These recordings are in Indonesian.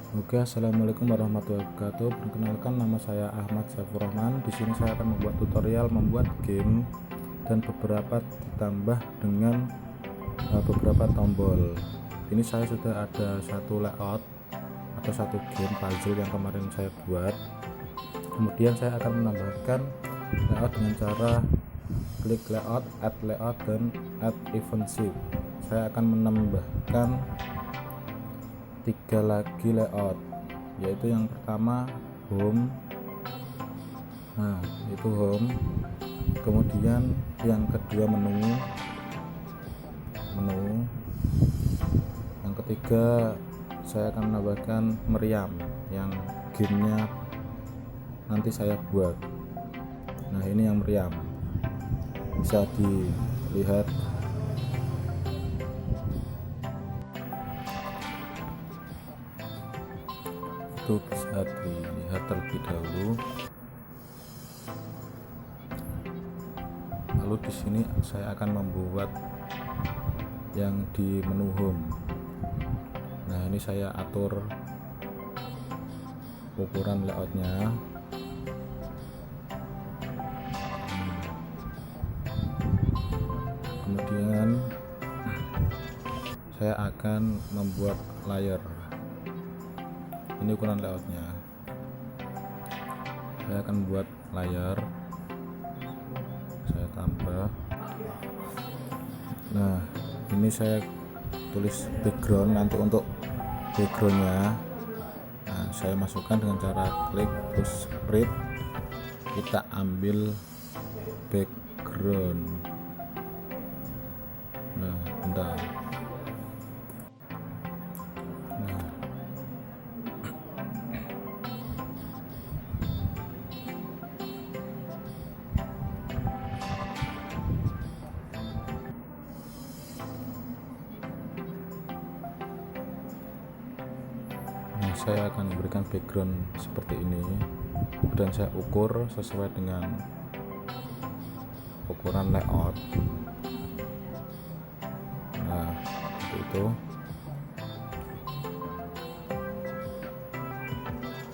Oke, assalamualaikum warahmatullahi wabarakatuh. Perkenalkan, nama saya Ahmad Saifur Rahman. Di sini saya akan membuat tutorial membuat game dan beberapa ditambah dengan beberapa tombol. Ini saya sudah ada satu layout atau satu game puzzle yang kemarin saya buat. Kemudian saya akan menambahkan layout dengan cara klik layout, add layout, dan add event sheet. Saya akan menambahkan 3 lagi layout, yaitu yang pertama home. Nah, itu home. Kemudian yang kedua menu. Yang ketiga saya akan menambahkan meriam yang gamenya nanti saya buat. Nah, ini yang meriam, bisa dilihat. Itu bisa dilihat terlebih dahulu. Lalu di sini saya akan membuat yang di menu home. Nah, ini saya atur ukuran layoutnya. Kemudian saya akan membuat layer. Ini ukuran layoutnya. Saya akan buat layar, saya tambah. Nah, ini saya tulis background. Nanti untuk backgroundnya, nah, saya masukkan dengan cara klik terus spread, kita ambil background. Nah, bentar. Nah, saya akan memberikan background seperti ini, dan saya ukur sesuai dengan ukuran layout. Nah, seperti itu.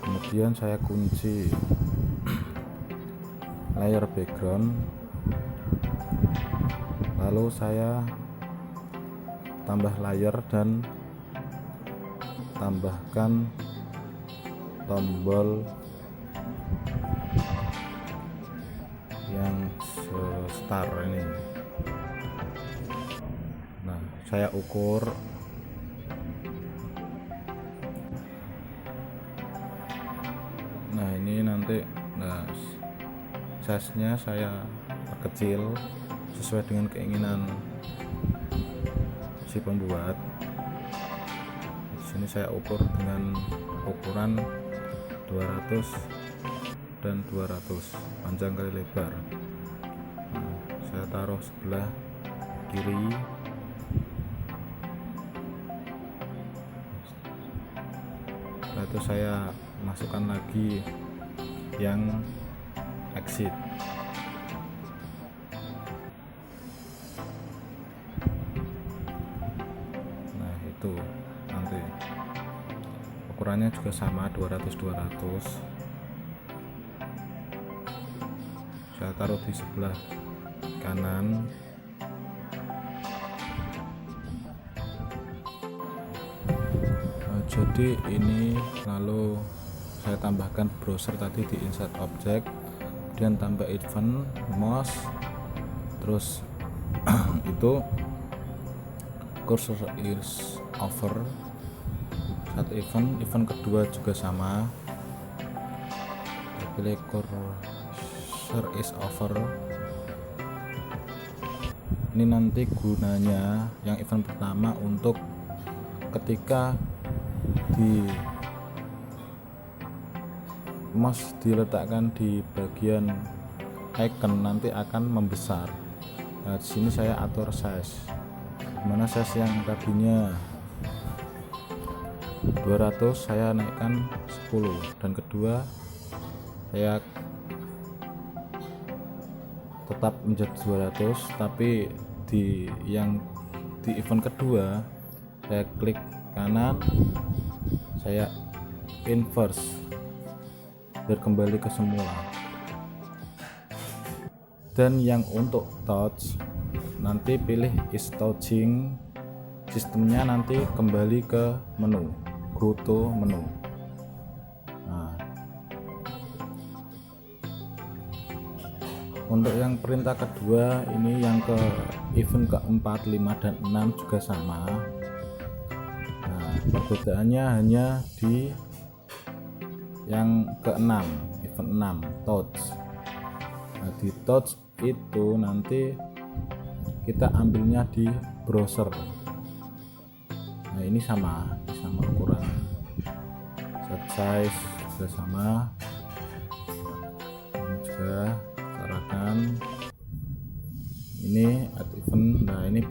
Kemudian saya kunci layer background, lalu saya tambah layer dan tambahkan tombol yang star ini. Nah, saya ukur. Nah, ini nanti size-nya saya perkecil sesuai dengan keinginan si pembuat. Di sini saya ukur dengan ukuran 200 dan 200 panjang kali lebar. Nah, saya taruh sebelah kiri. Setelah itu saya masukkan lagi yang exit. Nah, itu nanti ukurannya juga sama, 200-200. Saya taruh di sebelah kanan. Nah, jadi ini, lalu saya tambahkan browser tadi di insert object, kemudian tambah event mouse, terus itu cursor is over. Satu event kedua juga sama, pilih cursor is over. Ini nanti gunanya yang event pertama untuk ketika di mouse diletakkan di bagian icon nanti akan membesar. Nah, di sini saya atur size. Mana size yang tadinya 200 saya naikkan 10, dan kedua saya tetap menjadi 200, tapi di event kedua saya klik kanan, saya inverse biar kembali ke semula. Dan yang untuk touch nanti pilih is touching, sistemnya nanti kembali ke menu, go to menu. Nah, untuk yang perintah kedua ini yang ke event keempat, 5 dan 6 juga sama. Nah, perbedaannya hanya di yang ke-6, event 6 touch. Nah, di touch itu nanti kita ambilnya di browser. Nah, ini sama ukuran, set size juga sama. Ini juga carakan ini add event. Nah, ini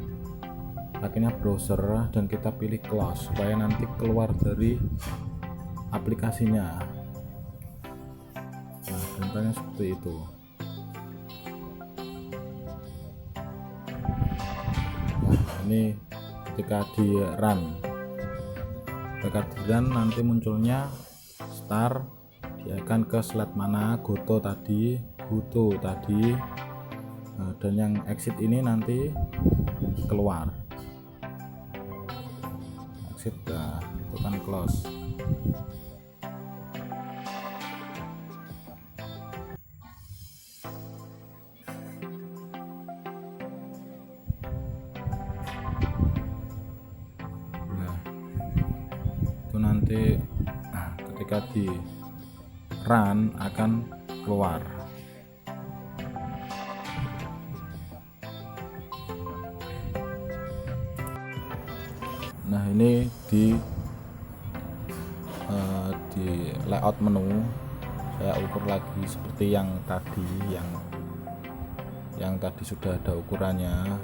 pakainya browser dan kita pilih close supaya nanti keluar dari aplikasinya. Nah, contohnya seperti itu. Ini ketika di run nanti munculnya start, dia akan ke slide mana, goto tadi. Nah, dan yang exit ini nanti keluar, exit. Nah, itu kan close. Itu nanti ketika di run akan keluar. Nah, ini di layout menu saya ukur lagi seperti yang tadi, yang tadi sudah ada ukurannya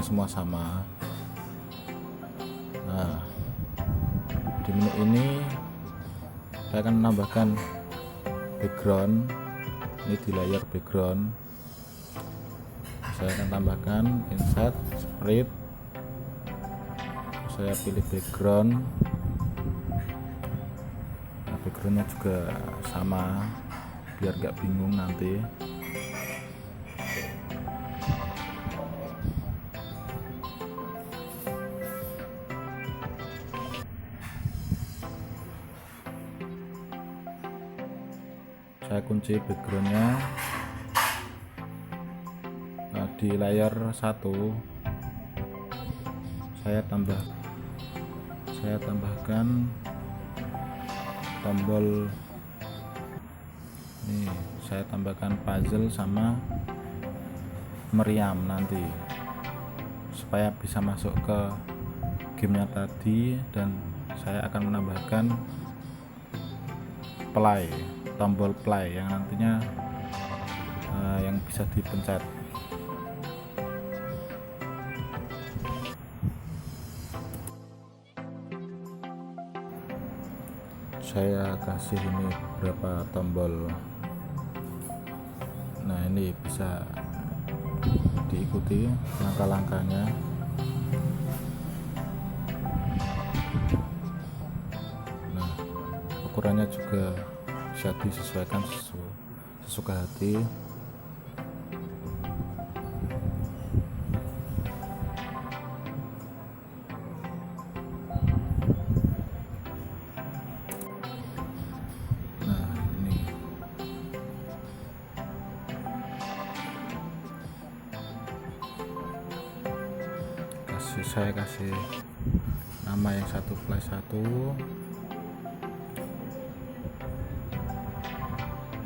semua sama. Nah, di menu ini saya akan menambahkan background. Ini di layar background saya akan tambahkan insert spread. Saya pilih background. Nah, backgroundnya juga sama biar gak bingung nanti. Saya kunci backgroundnya. Nah, di layar 1 saya tambahkan tombol ini, saya tambahkan puzzle sama meriam nanti supaya bisa masuk ke gamenya tadi. Dan saya akan menambahkan play, tombol play yang nantinya yang bisa dipencet. Saya kasih ini beberapa tombol. Nah, ini bisa diikuti langkah-langkahnya. Nah, ukurannya juga bisa disesuaikan sesuka hati. Nah, ini saya kasih nama yang satu play 1.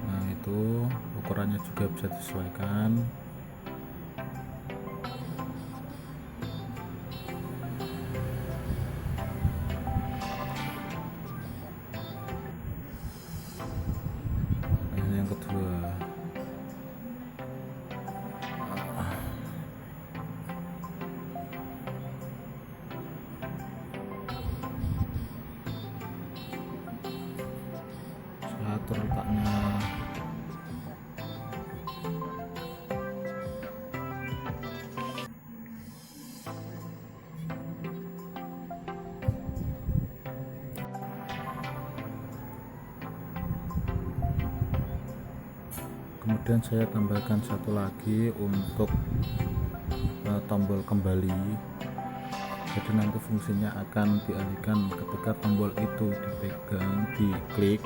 Nah, itu ukurannya juga bisa disesuaikan. Nah, yang kedua saya atur letaknya. Kemudian saya tambahkan satu lagi untuk tombol kembali. Jadi nanti fungsinya akan dialihkan ketika tombol itu dipegang, diklik,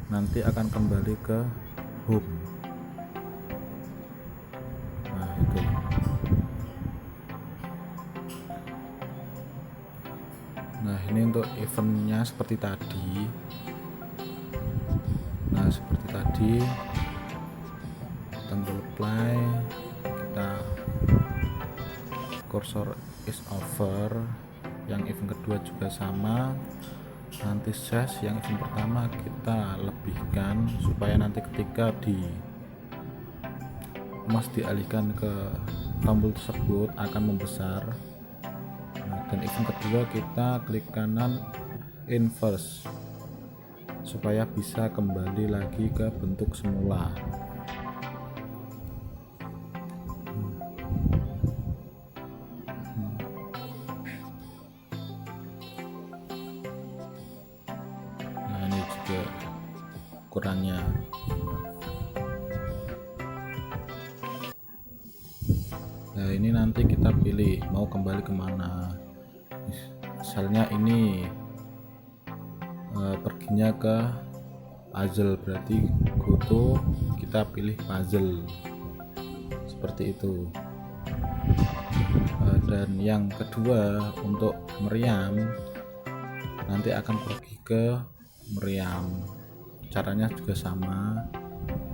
nanti akan kembali ke home. Nah itu. Nah ini untuk eventnya seperti tadi. Nah seperti tadi, tombol play, kita cursor is over, yang event kedua juga sama. Nanti ses yang event pertama kita lebihkan supaya nanti ketika mouse dialihkan ke tombol tersebut akan membesar. Nah, dan event kedua kita klik kanan inverse supaya bisa kembali lagi ke bentuk semula. Nah ini juga ukurannya. Nah ini nanti kita pilih mau kembali kemana. Misalnya ini perginya ke puzzle, berarti go to, kita pilih puzzle seperti itu. Dan yang kedua untuk meriam, nanti akan pergi ke meriam. Caranya juga sama,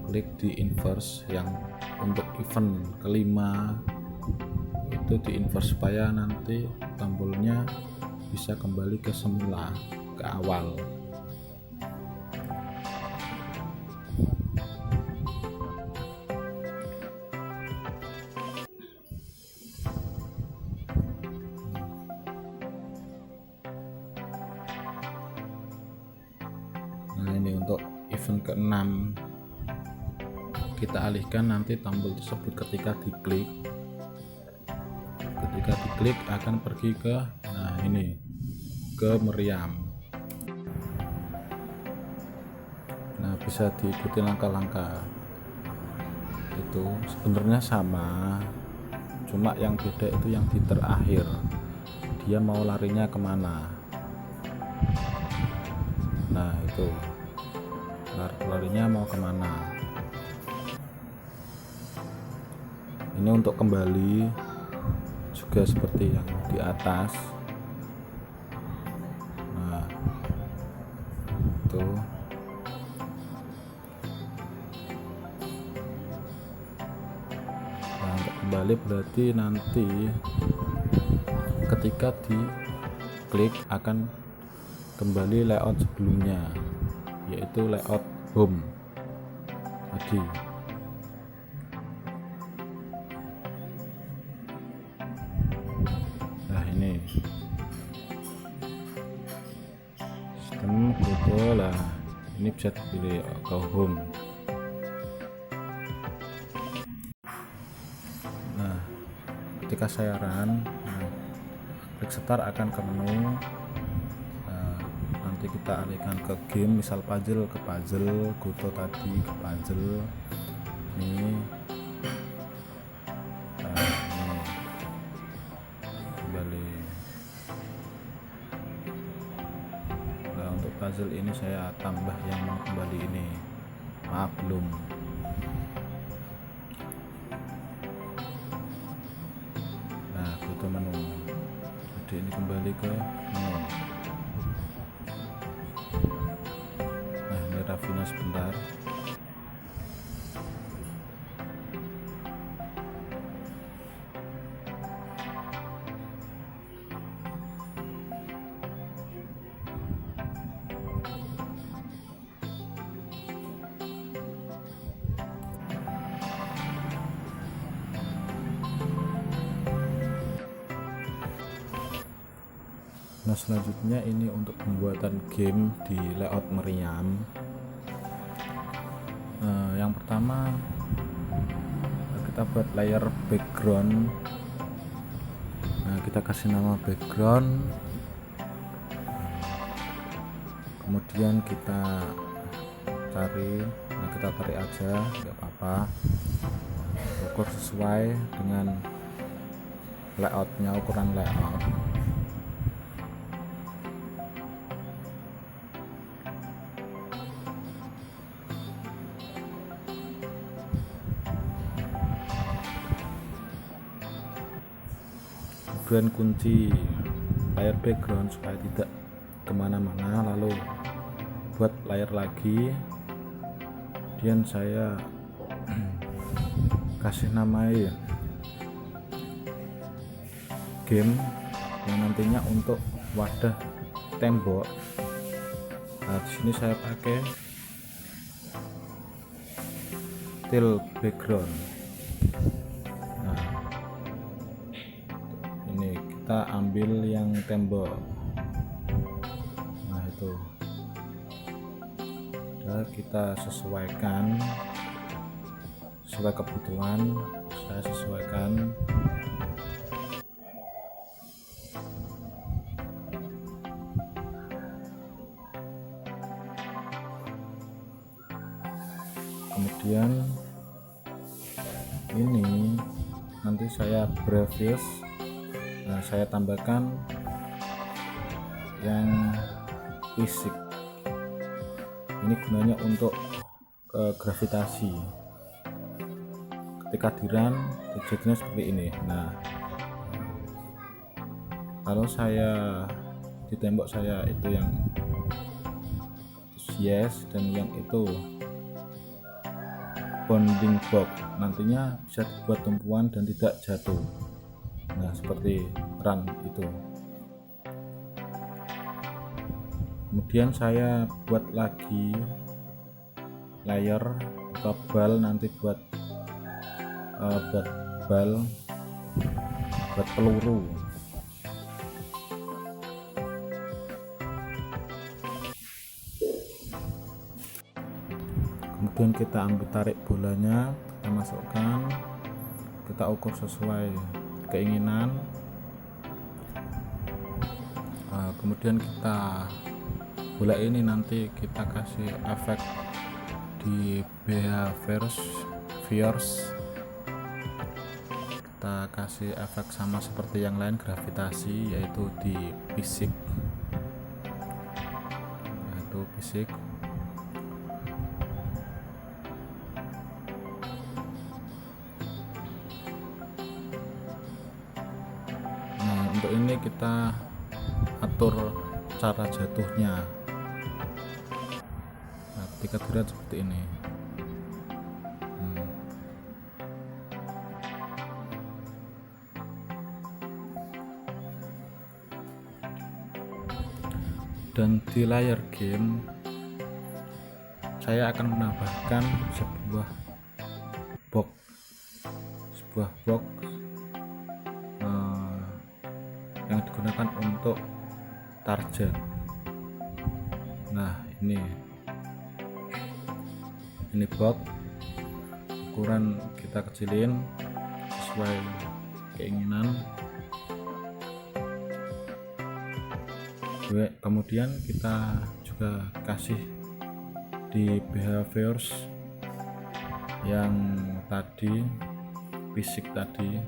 klik di inverse. Yang untuk event kelima itu di inverse supaya nanti tombolnya bisa kembali ke semula, ke awal. Nah ini untuk event ke-6 kita alihkan nanti tombol tersebut ketika diklik akan pergi ke ini, ke meriam. Nah bisa diikuti langkah-langkah itu, sebenarnya sama, cuma yang beda itu yang di terakhir, dia mau larinya kemana. Nah itu larinya mau kemana. Ini untuk kembali juga seperti yang di atas. Nah itu. Nah untuk kembali berarti nanti ketika diklik akan kembali layout sebelumnya, yaitu layout home tadi. Nah ini sistem foto lah, ini bisa dipilih ke home. Nah ketika saya run, klik start akan ke menu. Nanti kita alihkan ke game, misal puzzle ke puzzle, goto tadi ke puzzle. Ini kembali. Nah untuk puzzle ini saya tambah yang mau kembali ini, maaf belum. Nah goto menu, jadi ini kembali ke menu. Nah ini Rafina sebentar. Nah selanjutnya ini untuk pembuatan game di layout meriam. Yang pertama kita buat layer background. Nah kita kasih nama background, kemudian kita tarik. Nah, kita tarik aja, nggak apa-apa. Ukur sesuai dengan layoutnya, ukuran layout. Kemudian kunci layar background supaya tidak kemana-mana, lalu buat layar lagi. Kemudian saya kasih nama ya game yang nantinya untuk wadah tembok. Nah, di sini saya pakai tilt background. Nah, ini kita ambil yang tembok. Nah, itu udah kita sesuaikan sesuai kebutuhan. Saya sesuaikan. Kemudian ini nanti saya previous. Nah, saya tambahkan yang fisik. Ini gunanya untuk gravitasi. Ketika dirun terjadinya seperti ini. Nah, kalau saya di tembok saya itu yang yes, dan yang itu bonding box, nantinya bisa dibuat tumpuan dan tidak jatuh. Nah, seperti run itu. Kemudian saya buat lagi layer bal, nanti buat bal, buat peluru. Kemudian kita ambil, tarik bolanya, kita masukkan, kita ukur sesuai keinginan. Kemudian kita bola ini nanti kita kasih efek di behaviors. Kita kasih efek sama seperti yang lain, gravitasi, yaitu di fisik, yaitu fisik. Nah, untuk ini kita atur cara jatuhnya. Nah, ketika dilihat seperti ini. Dan di layar game saya akan menambahkan sebuah box yang digunakan untuk target. Nah, ini box, ukuran kita kecilin sesuai keinginan. Kemudian kita juga kasih di behaviors yang tadi, fisik tadi.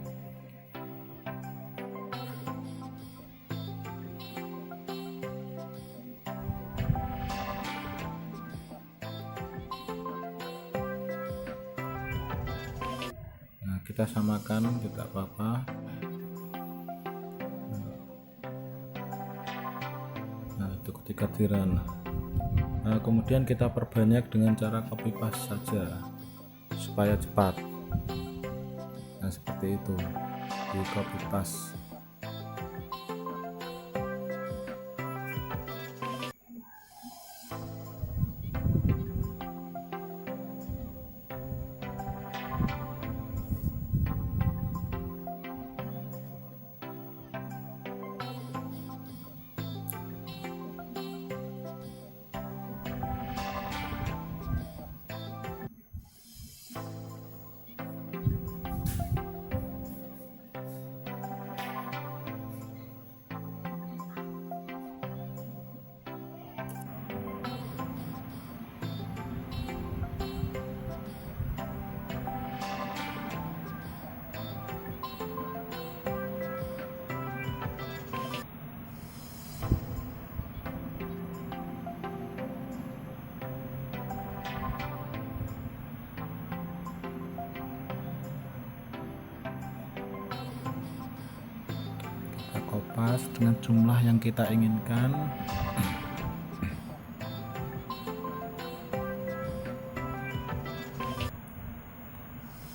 Nah, kita samakan, tidak apa-apa. Ketika dirun. Nah, kemudian kita perbanyak dengan cara copy paste saja supaya cepat. Nah, seperti itu, di copy paste. pas dengan jumlah yang kita inginkan.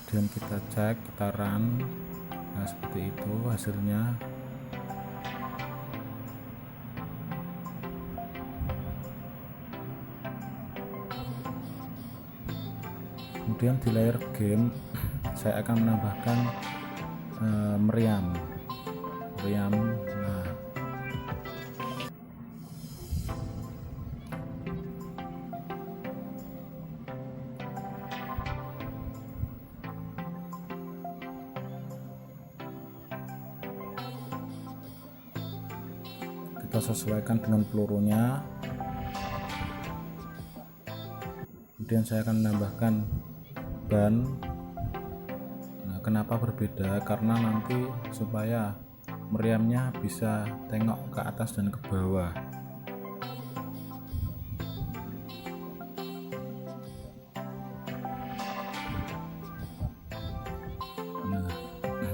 Kemudian kita cek, kita run. Nah, seperti itu hasilnya. Kemudian di layer game saya akan menambahkan meriam. Nah, kita sesuaikan dengan pelurunya. Kemudian saya akan menambahkan ban. Nah, kenapa berbeda? Karena nanti supaya meriamnya bisa tengok ke atas dan ke bawah. Nah,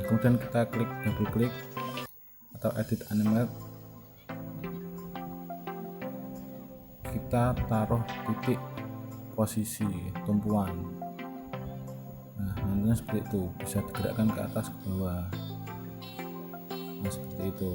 kemudian kita double klik atau edit animate. Kita taruh titik posisi tumpuan. Nah, nantinya seperti itu, bisa digerakkan ke atas ke bawah. Nah, seperti itu.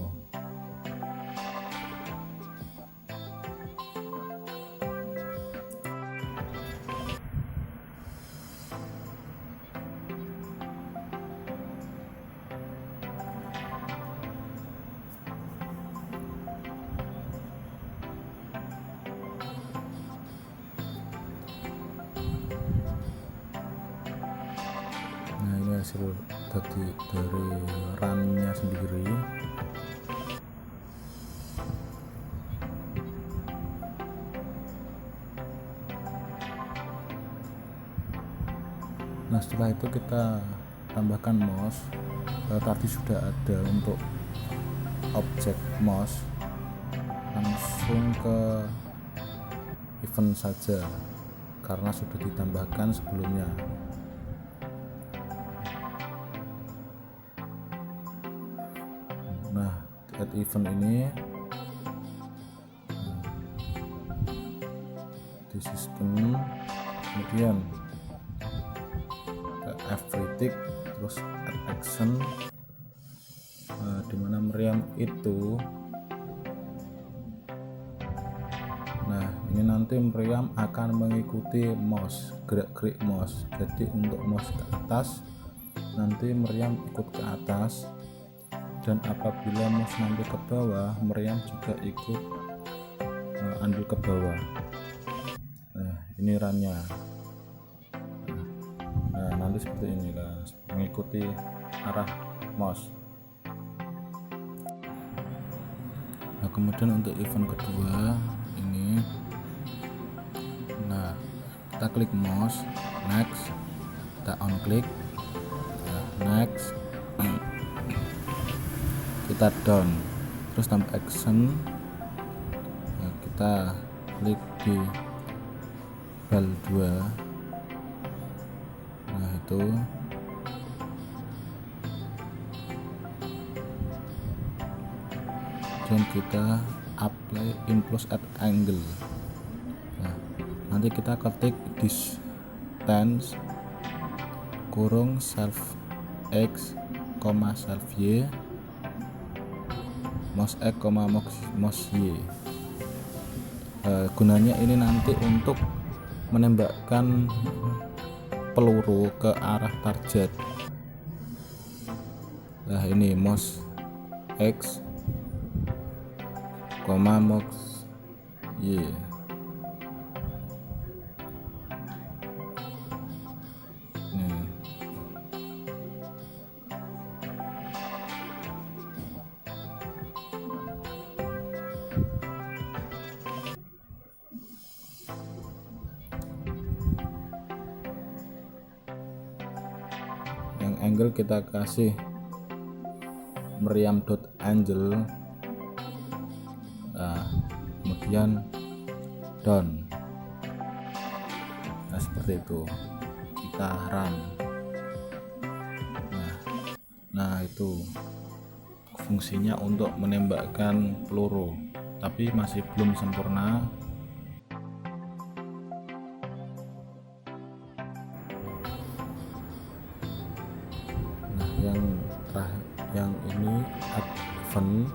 Nah, ini hasil dari runnya sendiri. Nah, setelah itu kita tambahkan mouse. Tadi sudah ada untuk objek mouse, langsung ke event saja karena sudah ditambahkan sebelumnya. Nah, add event ini di sistem, kemudian everything, terus add action, dimana meriam itu. Nah, ini nanti meriam akan mengikuti mouse, gerak-gerik mouse. Jadi untuk mouse ke atas, nanti meriam ikut ke atas, dan apabila mouse nanti ke bawah, meriam juga ikut ambil ke bawah. Nah, ini runnya. Nah, nanti seperti inilah, mengikuti arah mouse. Nah, kemudian untuk event kedua ini, nah, kita klik mouse, next, kita on klik, next, kita down, terus tambah action. Nah, kita klik di bal 2. Nah, itu dan kita apply impulse at angle. Nah, nanti kita ketik distance kurung self x, self y, mouse x, mouse y. Gunanya ini nanti untuk menembakkan peluru ke arah target. Nah, ini mouse x, mouse y. Yang angle kita kasih meriam dot angle. Nah, kemudian down. Nah, seperti itu, kita run. Nah, itu fungsinya untuk menembakkan peluru, tapi masih belum sempurna. Nah, yang ini advance,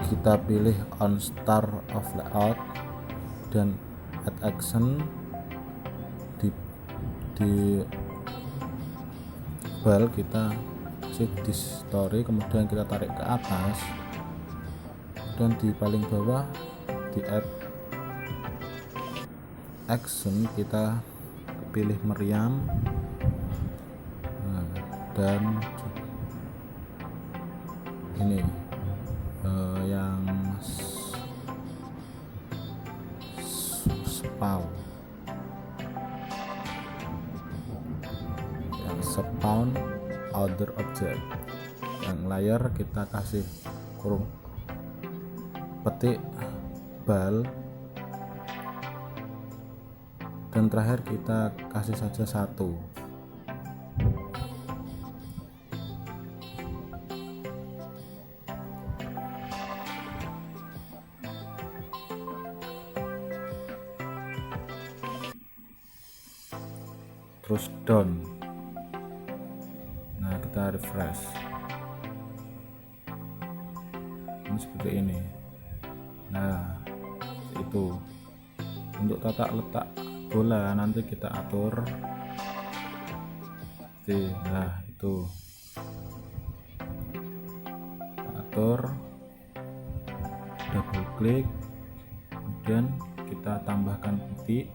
kita pilih on start of layout dan add action di bal kita kasih di story, kemudian kita tarik ke atas, dan di paling bawah di add action kita pilih meriam. Nah, dan ini yang spawn other object. Yang layar kita kasih kurung petik bal, dan terakhir kita kasih saja satu. Terus down. Nah, kita refresh. Ini seperti ini. Nah, itu untuk tata letak bola nanti kita atur. Nah, itu kita atur, double klik, kemudian kita tambahkan titik,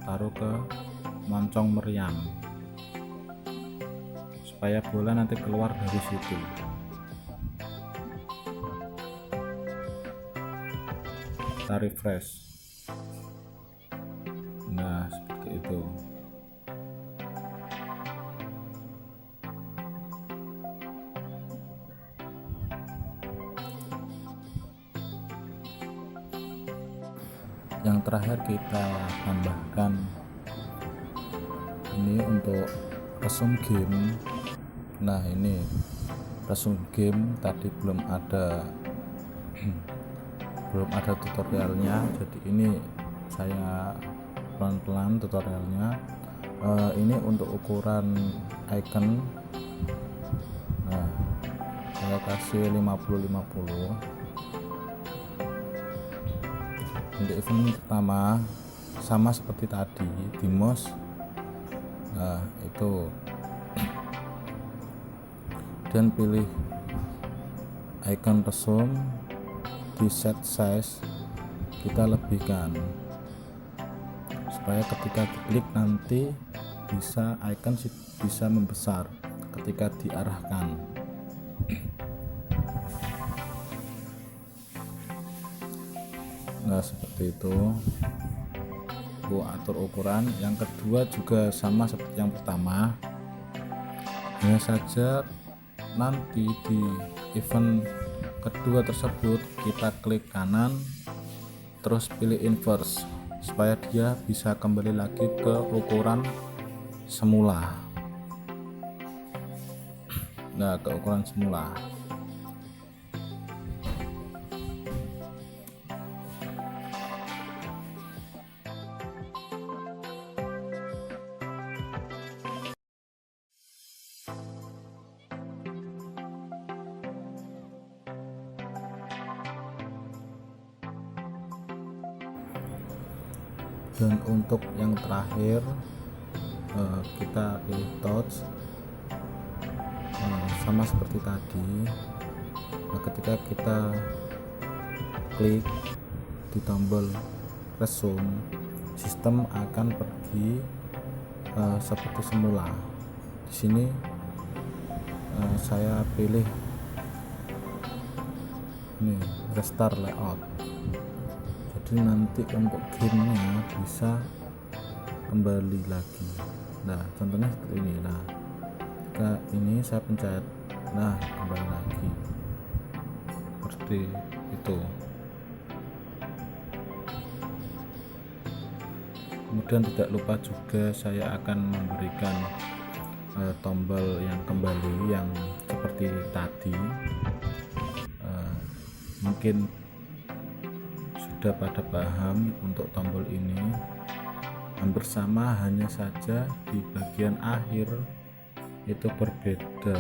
taruh ke moncong meriam supaya bola nanti keluar dari situ. Kita refresh. Nah, seperti itu. Yang terakhir kita tambahkan ini untuk resume game. Nah, ini resume game tadi belum ada tutorialnya, jadi ini saya pelan-pelan tutorialnya. Ini untuk ukuran icon. Nah, saya kasih 50-50. Untuk event pertama sama seperti tadi di mouse. Nah, itu, dan pilih icon resume, di set size kita lebihkan supaya ketika diklik nanti icon bisa membesar ketika diarahkan. Nah, seperti itu. Atur ukuran. Yang kedua juga sama seperti yang pertama, hanya saja nanti di event kedua tersebut kita klik kanan terus pilih inverse supaya dia bisa kembali lagi ke ukuran semula. Nah, ke ukuran semula. Dan untuk yang terakhir kita pilih touch, sama seperti tadi. Nah, ketika kita klik di tombol resume, sistem akan pergi seperti semula. Di sini saya pilih ini restart layout. Jadi nanti untuk gamenya bisa kembali lagi. Nah, contohnya seperti ini. Nah, ini saya pencet, nah kembali lagi seperti itu. Kemudian tidak lupa juga saya akan memberikan tombol yang kembali yang seperti tadi. Mungkin sudah pada paham untuk tombol ini. Hampir sama, hanya saja di bagian akhir itu berbeda.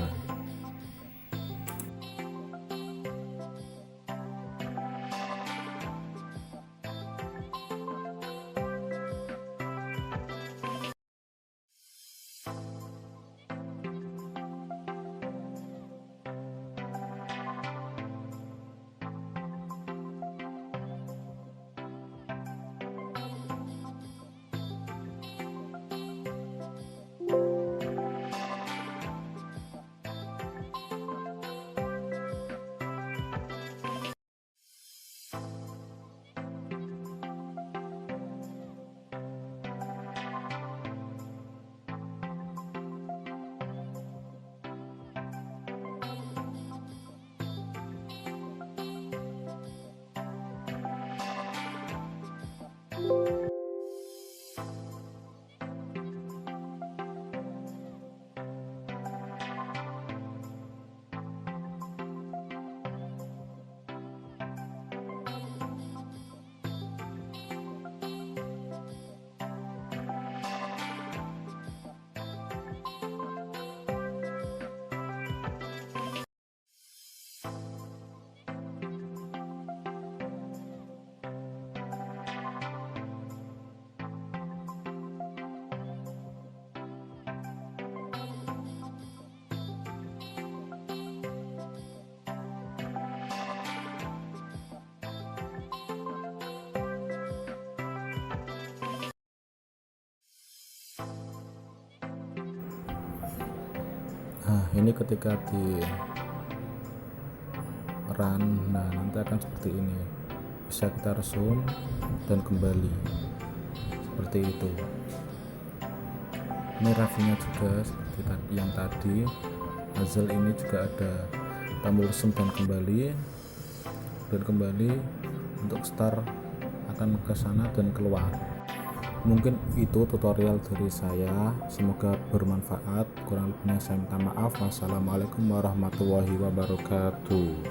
Nah, ini ketika di run, nah nanti akan seperti ini, bisa kita resume dan kembali seperti itu. Ini rafinya juga seperti yang tadi. Puzzle ini juga ada tombol resume dan kembali untuk start akan ke sana dan keluar. Mungkin itu tutorial dari saya, semoga bermanfaat. Kurang lebihnya saya minta maaf. Wassalamualaikum warahmatullahi wabarakatuh.